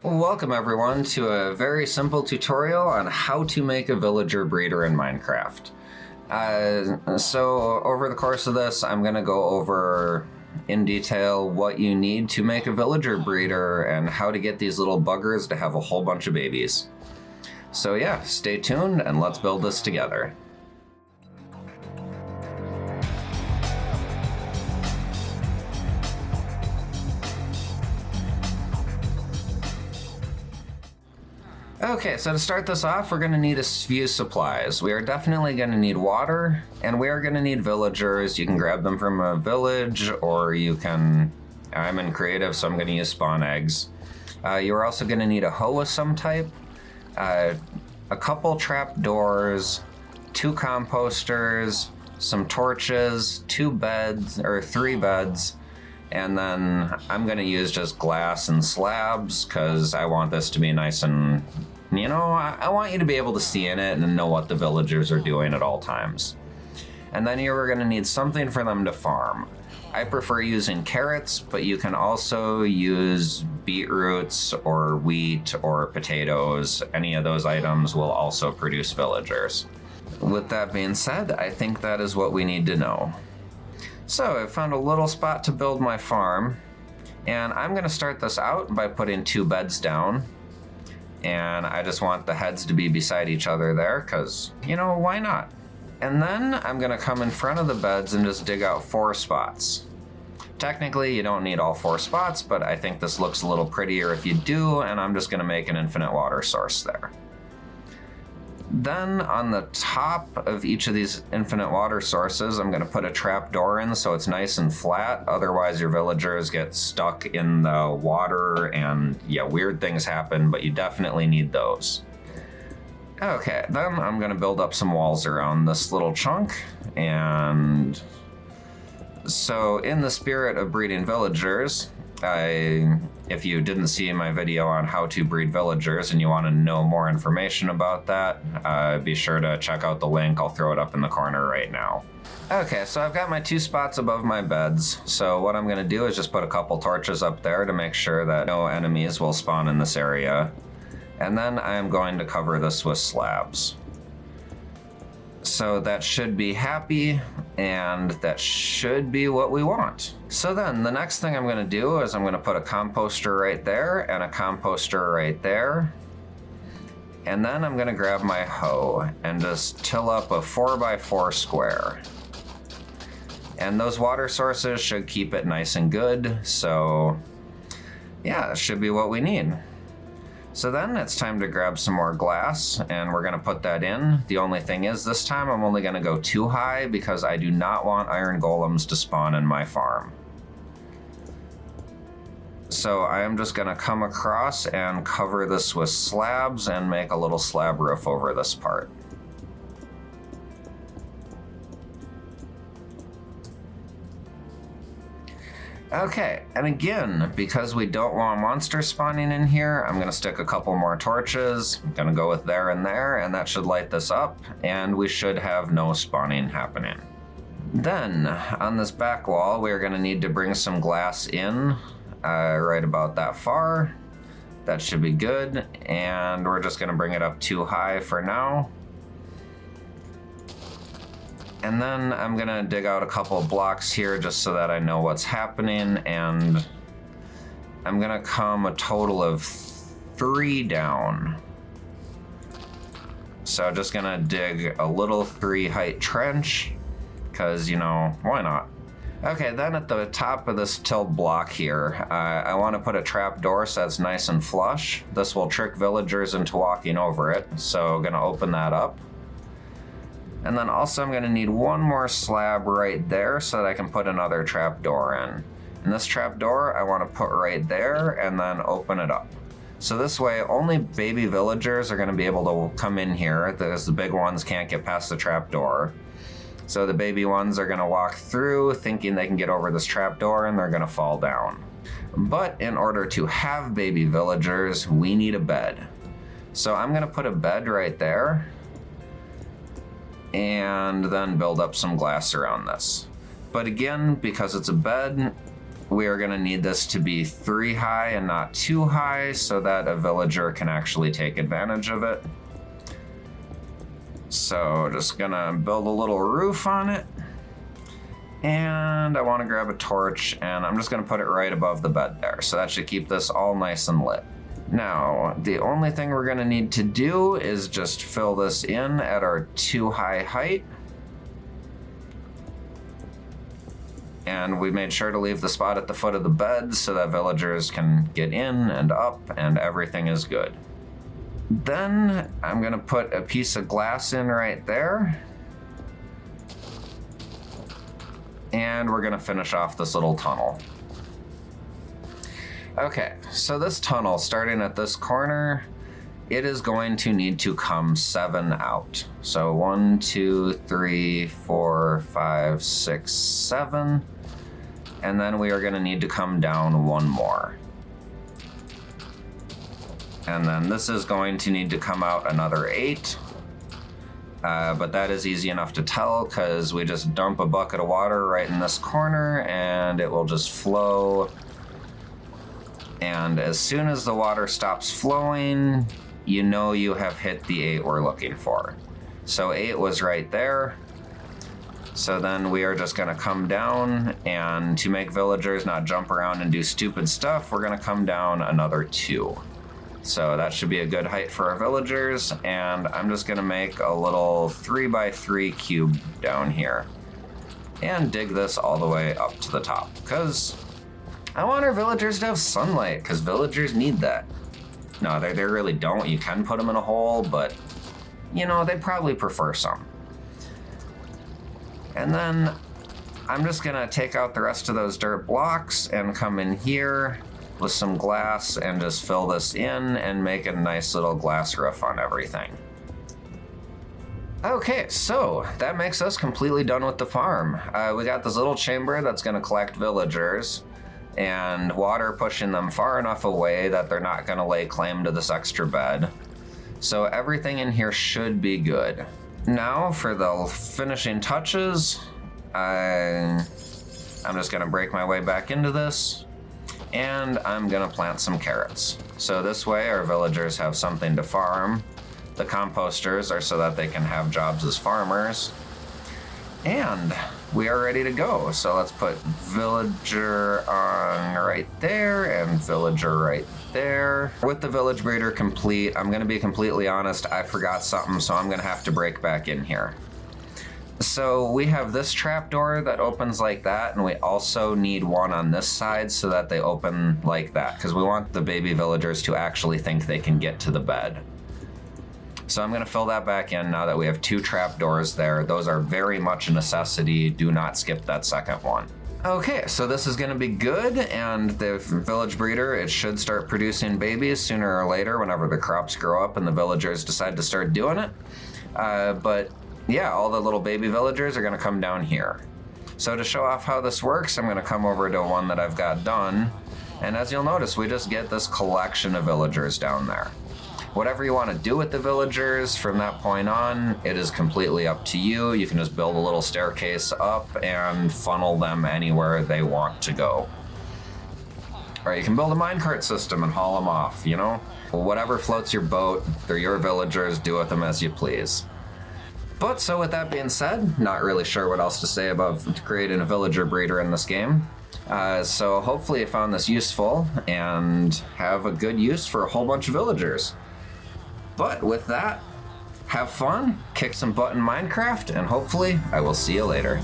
Welcome everyone to a very simple tutorial on how to make a villager breeder in Minecraft. So over the course of this, I'm going to go over in detail what you need to make a villager breeder and how to get these little buggers to have a whole bunch of babies. So yeah, stay tuned and let's build this together. Okay, so to start this off, we're going to need a few supplies. We are definitely going to need water, and we are going to need villagers. You can grab them from a village, or you can... I'm in creative, so I'm going to use spawn eggs. You're also going to need a hoe of some type, a couple trapdoors, 2 composters, some torches, 2 beds, or 3 beds, and then I'm going to use just glass and slabs because I want this to be nice and, I want you to be able to see in it and know what the villagers are doing at all times. And then you're going to need something for them to farm. I prefer using carrots, but you can also use beetroots or wheat or potatoes. Any of those items will also produce villagers. With that being said, I think that is what we need to know. So I found a little spot to build my farm, and I'm going to start this out by putting 2 beds down, and I just want the heads to be beside each other there because, why not? And then I'm going to come in front of the beds and just dig out 4 spots. Technically, you don't need all 4 spots, but I think this looks a little prettier if you do, and I'm just going to make an infinite water source there. Then on the top of each of these infinite water sources, I'm going to put a trap door in so it's nice and flat. Otherwise, your villagers get stuck in the water and weird things happen, but you definitely need those. Okay, then I'm going to build up some walls around this little chunk. And so in the spirit of breeding villagers, if you didn't see my video on how to breed villagers and you want to know more information about that, be sure to check out the link. I'll throw it up in the corner right now. Okay, so I've got my 2 spots above my beds. So what I'm going to do is just put a couple torches up there to make sure that no enemies will spawn in this area. And then I'm going to cover this with slabs. So that should be happy, and that should be what we want. So then the next thing I'm going to do is I'm going to put a composter right there and a composter right there. And then I'm going to grab my hoe and just till up a 4x4 square. And those water sources should keep it nice and good. So yeah, that should be what we need. So then it's time to grab some more glass, and we're going to put that in. The only thing is this time I'm only going to go too high because I do not want iron golems to spawn in my farm. So I am just going to come across and cover this with slabs and make a little slab roof over this part. Okay, and again, because we don't want monsters spawning in here, I'm going to stick a couple more torches. I'm going to go with there, and that should light this up, and we should have no spawning happening. Then, on this back wall, we're going to need to bring some glass in, right about that far. That should be good, and we're just going to bring it up too high for now. And then I'm going to dig out a couple of blocks here just so that I know what's happening, and I'm going to come a total of 3 down. So just going to dig a little 3 height trench, because, why not? Okay, then at the top of this tilled block here, I want to put a trap door so it's nice and flush. This will trick villagers into walking over it, so I'm going to open that up. And then also I'm going to need 1 more slab right there so that I can put another trapdoor in. And this trapdoor I want to put right there and then open it up. So this way only baby villagers are going to be able to come in here because the big ones can't get past the trapdoor. So the baby ones are going to walk through thinking they can get over this trapdoor and they're going to fall down. But in order to have baby villagers, we need a bed. So I'm going to put a bed right there, and then build up some glass around this. But again, because it's a bed, we are going to need this to be 3 high and not 2 high so that a villager can actually take advantage of it. So just going to build a little roof on it. And I want to grab a torch, and I'm just going to put it right above the bed there. So that should keep this all nice and lit. Now, the only thing we're going to need to do is just fill this in at our 2 high height. And we made sure to leave the spot at the foot of the bed so that villagers can get in and up and everything is good. Then I'm going to put a piece of glass in right there. And we're going to finish off this little tunnel. Okay, so this tunnel, starting at this corner, it is going to need to come 7 out. So 1, 2, 3, 4, 5, 6, 7. And then we are going to need to come down 1 more. And then this is going to need to come out another 8. But that is easy enough to tell because we just dump a bucket of water right in this corner and it will just flow. And as soon as the water stops flowing, you know you have hit the 8 we're looking for. So 8 was right there. So then we are just going to come down, and to make villagers not jump around and do stupid stuff, we're going to come down another 2. So that should be a good height for our villagers, and I'm just going to make a little 3x3 cube down here and dig this all the way up to the top because I want our villagers to have sunlight because villagers need that. No, they really don't. You can put them in a hole, but you know, they'd probably prefer some. And then I'm just going to take out the rest of those dirt blocks and come in here with some glass and just fill this in and make a nice little glass roof on everything. Okay, so that makes us completely done with the farm. We got this little chamber that's going to collect villagers and water pushing them far enough away that they're not going to lay claim to this extra bed. So everything in here should be good. Now for the finishing touches, I'm just going to break my way back into this. And I'm going to plant some carrots. So this way our villagers have something to farm. The composters are so that they can have jobs as farmers. And we are ready to go. So let's put villager on right there and villager right there. With the village breeder complete, I'm going to be completely honest, I forgot something, so I'm going to have to break back in here. So we have this trapdoor that opens like that, and we also need one on this side so that they open like that, because we want the baby villagers to actually think they can get to the bed. So I'm going to fill that back in now that we have 2 trapdoors there. Those are very much a necessity. Do not skip that second one. Okay, so this is going to be good, and the village breeder, it should start producing babies sooner or later whenever the crops grow up and the villagers decide to start doing it. But yeah, all the little baby villagers are going to come down here. So to show off how this works, I'm going to come over to one that I've got done. And as you'll notice, we just get this collection of villagers down there. Whatever you want to do with the villagers from that point on, it is completely up to you. You can just build a little staircase up and funnel them anywhere they want to go. Or you can build a minecart system and haul them off, you know? Whatever floats your boat, they're your villagers, do with them as you please. But so with that being said, not really sure what else to say about creating a villager breeder in this game. So hopefully you found this useful and have a good use for a whole bunch of villagers. But with that, have fun, kick some butt in Minecraft, and hopefully I will see you later.